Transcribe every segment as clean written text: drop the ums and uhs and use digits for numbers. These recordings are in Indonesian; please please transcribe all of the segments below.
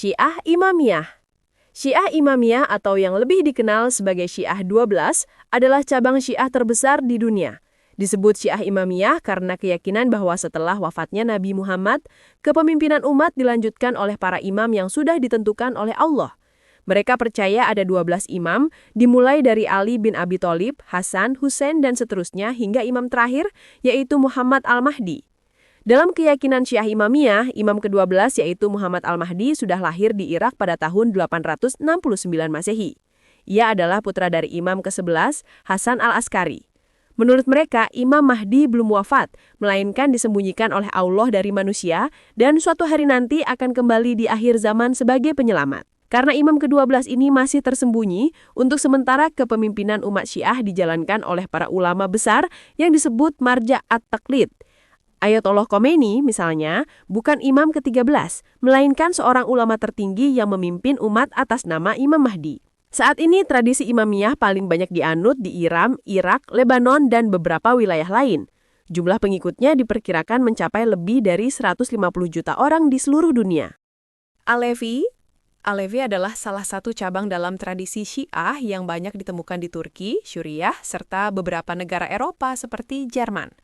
Syiah Imamiyah. Syiah Imamiyah atau yang lebih dikenal sebagai Syiah 12 adalah cabang Syiah terbesar di dunia. Disebut Syiah Imamiyah karena keyakinan bahwa setelah wafatnya Nabi Muhammad, kepemimpinan umat dilanjutkan oleh para imam yang sudah ditentukan oleh Allah. Mereka percaya ada 12 imam, dimulai dari Ali bin Abi Thalib, Hasan, Husain, dan seterusnya hingga imam terakhir, yaitu Muhammad Al-Mahdi. Dalam keyakinan Syiah Imamiyah, imam ke-12 yaitu Muhammad Al-Mahdi sudah lahir di Irak pada tahun 869 Masehi. Ia adalah putra dari imam ke-11, Hasan Al-Askari. Menurut mereka, Imam Mahdi belum wafat, melainkan disembunyikan oleh Allah dari manusia dan suatu hari nanti akan kembali di akhir zaman sebagai penyelamat. Karena imam ke-12 ini masih tersembunyi, untuk sementara kepemimpinan umat Syiah dijalankan oleh para ulama besar yang disebut Marja' at-Taqlid. Ayatollah Khomeini, misalnya, bukan imam ke-13, melainkan seorang ulama tertinggi yang memimpin umat atas nama Imam Mahdi. Saat ini, tradisi Imamiyah paling banyak dianut di Iran, Irak, Lebanon, dan beberapa wilayah lain. Jumlah pengikutnya diperkirakan mencapai lebih dari 150 juta orang di seluruh dunia. Alevi adalah salah satu cabang dalam tradisi Syiah yang banyak ditemukan di Turki, Suriah, serta beberapa negara Eropa seperti Jerman.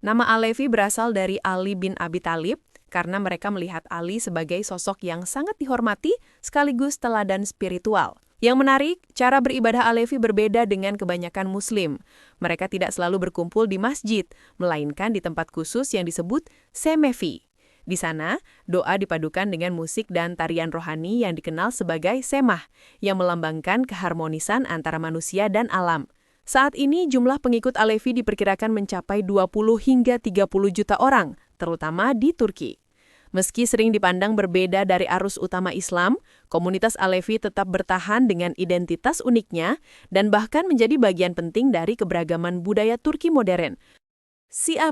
Nama Alevi berasal dari Ali bin Abi Thalib karena mereka melihat Ali sebagai sosok yang sangat dihormati sekaligus teladan spiritual. Yang menarik, cara beribadah Alevi berbeda dengan kebanyakan Muslim. Mereka tidak selalu berkumpul di masjid, melainkan di tempat khusus yang disebut semevi. Di sana, doa dipadukan dengan musik dan tarian rohani yang dikenal sebagai semah, yang melambangkan keharmonisan antara manusia dan alam. Saat ini jumlah pengikut Alevi diperkirakan mencapai 20 hingga 30 juta orang, terutama di Turki. Meski sering dipandang berbeda dari arus utama Islam, komunitas Alevi tetap bertahan dengan identitas uniknya dan bahkan menjadi bagian penting dari keberagaman budaya Turki modern. Syiah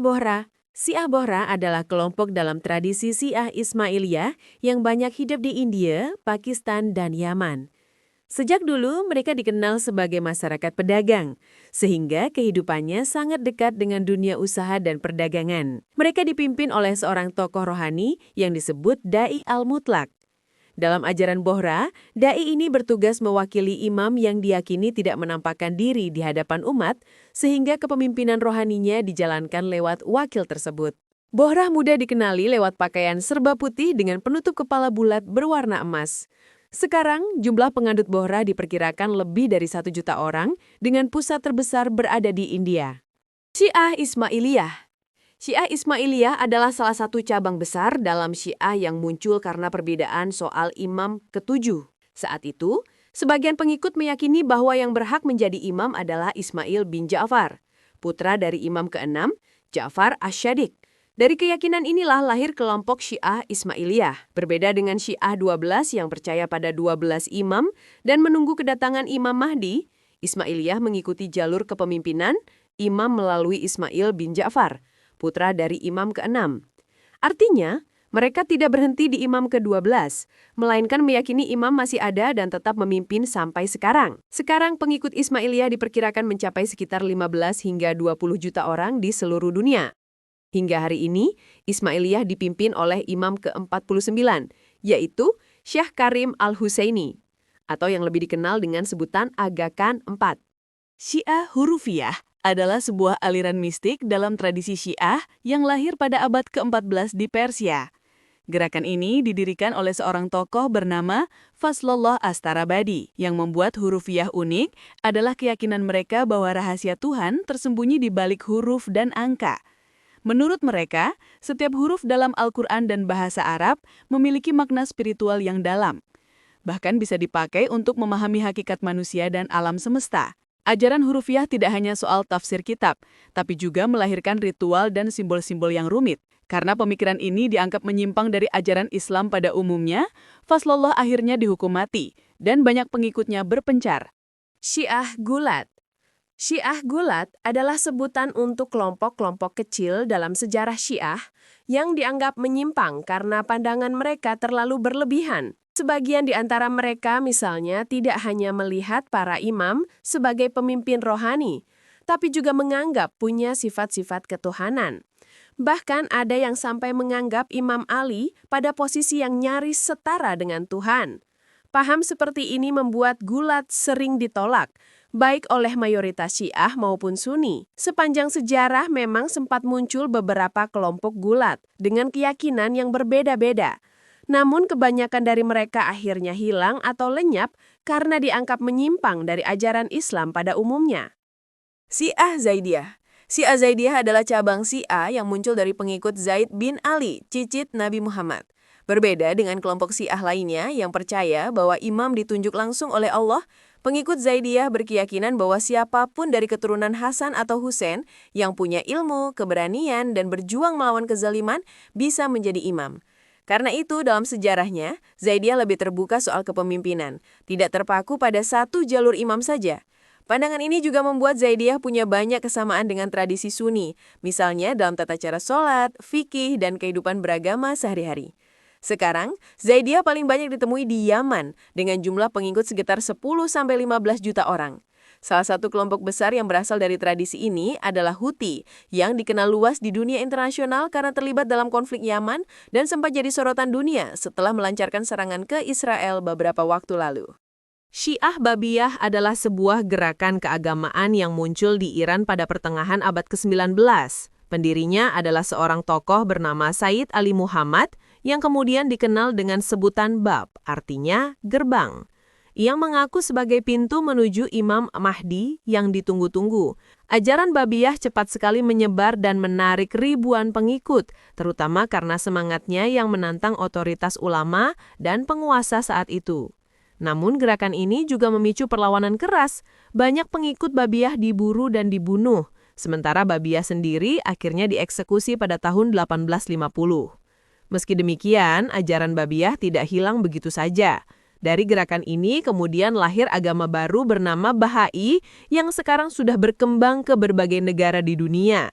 Bohra adalah kelompok dalam tradisi Syiah Ismailiyah yang banyak hidup di India, Pakistan, dan Yaman. Sejak dulu, mereka dikenal sebagai masyarakat pedagang, sehingga kehidupannya sangat dekat dengan dunia usaha dan perdagangan. Mereka dipimpin oleh seorang tokoh rohani yang disebut Da'i al-Mutlaq. Dalam ajaran Bohra, Da'i ini bertugas mewakili imam yang diyakini tidak menampakkan diri di hadapan umat, sehingga kepemimpinan rohaninya dijalankan lewat wakil tersebut. Bohra mudah dikenali lewat pakaian serba putih dengan penutup kepala bulat berwarna emas. Sekarang, jumlah pengandut Bohra diperkirakan lebih dari 1 juta orang dengan pusat terbesar berada di India. Syiah Ismailiyah adalah salah satu cabang besar dalam Syiah yang muncul karena perbedaan soal imam ke-7. Saat itu, sebagian pengikut meyakini bahwa yang berhak menjadi imam adalah Ismail bin Ja'far, putra dari imam ke-6, Ja'far Asy-Syadiq. Dari keyakinan inilah lahir kelompok Syiah Ismailiyah. Berbeda dengan Syiah 12 yang percaya pada 12 imam dan menunggu kedatangan Imam Mahdi, Ismailiyah mengikuti jalur kepemimpinan imam melalui Ismail bin Ja'far, putra dari imam ke-6. Artinya, mereka tidak berhenti di imam ke-12, melainkan meyakini imam masih ada dan tetap memimpin sampai sekarang. Sekarang pengikut Ismailiyah diperkirakan mencapai sekitar 15 hingga 20 juta orang di seluruh dunia. Hingga hari ini, Ismailiyah dipimpin oleh imam ke-49, yaitu Syekh Karim Al-Husaini, atau yang lebih dikenal dengan sebutan Aga Khan IV. Syiah Hurufiyah adalah sebuah aliran mistik dalam tradisi Syiah yang lahir pada abad ke-14 di Persia. Gerakan ini didirikan oleh seorang tokoh bernama Fazlullah Astarabadi. Yang membuat Hurufiyah unik adalah keyakinan mereka bahwa rahasia Tuhan tersembunyi di balik huruf dan angka. Menurut mereka, setiap huruf dalam Al-Quran dan bahasa Arab memiliki makna spiritual yang dalam. Bahkan bisa dipakai untuk memahami hakikat manusia dan alam semesta. Ajaran Hurufiyah tidak hanya soal tafsir kitab, tapi juga melahirkan ritual dan simbol-simbol yang rumit. Karena pemikiran ini dianggap menyimpang dari ajaran Islam pada umumnya, Fazlullah akhirnya dihukum mati, dan banyak pengikutnya berpencar. Syiah Gulat adalah sebutan untuk kelompok-kelompok kecil dalam sejarah Syiah yang dianggap menyimpang karena pandangan mereka terlalu berlebihan. Sebagian di antara mereka misalnya tidak hanya melihat para imam sebagai pemimpin rohani, tapi juga menganggap punya sifat-sifat ketuhanan. Bahkan ada yang sampai menganggap Imam Ali pada posisi yang nyaris setara dengan Tuhan. Paham seperti ini membuat gulat sering ditolak, baik oleh mayoritas Syiah maupun Sunni. Sepanjang sejarah memang sempat muncul beberapa kelompok gulat dengan keyakinan yang berbeda-beda. Namun kebanyakan dari mereka akhirnya hilang atau lenyap karena dianggap menyimpang dari ajaran Islam pada umumnya. Syiah Zaidiyah. Syiah Zaidiyah adalah cabang Syiah yang muncul dari pengikut Zaid bin Ali, cicit Nabi Muhammad. Berbeda dengan kelompok Syiah lainnya yang percaya bahwa imam ditunjuk langsung oleh Allah, pengikut Zaidiyah berkeyakinan bahwa siapapun dari keturunan Hasan atau Husain yang punya ilmu, keberanian, dan berjuang melawan kezaliman bisa menjadi imam. Karena itu, dalam sejarahnya, Zaidiyah lebih terbuka soal kepemimpinan, tidak terpaku pada satu jalur imam saja. Pandangan ini juga membuat Zaidiyah punya banyak kesamaan dengan tradisi Sunni, misalnya dalam tata cara sholat, fikih, dan kehidupan beragama sehari-hari. Sekarang, Zaidiyah paling banyak ditemui di Yaman dengan jumlah pengikut sekitar 10-15 juta orang. Salah satu kelompok besar yang berasal dari tradisi ini adalah Houthi, yang dikenal luas di dunia internasional karena terlibat dalam konflik Yaman dan sempat jadi sorotan dunia setelah melancarkan serangan ke Israel beberapa waktu lalu. Syiah Babiyah adalah sebuah gerakan keagamaan yang muncul di Iran pada pertengahan abad ke-19. Pendirinya adalah seorang tokoh bernama Sayyid Ali Muhammad yang kemudian dikenal dengan sebutan Bab, artinya gerbang. Ia mengaku sebagai pintu menuju Imam Mahdi yang ditunggu-tunggu. Ajaran Babiyah cepat sekali menyebar dan menarik ribuan pengikut, terutama karena semangatnya yang menantang otoritas ulama dan penguasa saat itu. Namun gerakan ini juga memicu perlawanan keras. Banyak pengikut Babiyah diburu dan dibunuh, sementara Babiyah sendiri akhirnya dieksekusi pada tahun 1850. Meski demikian, ajaran Babiyah tidak hilang begitu saja. Dari gerakan ini kemudian lahir agama baru bernama Bahai yang sekarang sudah berkembang ke berbagai negara di dunia.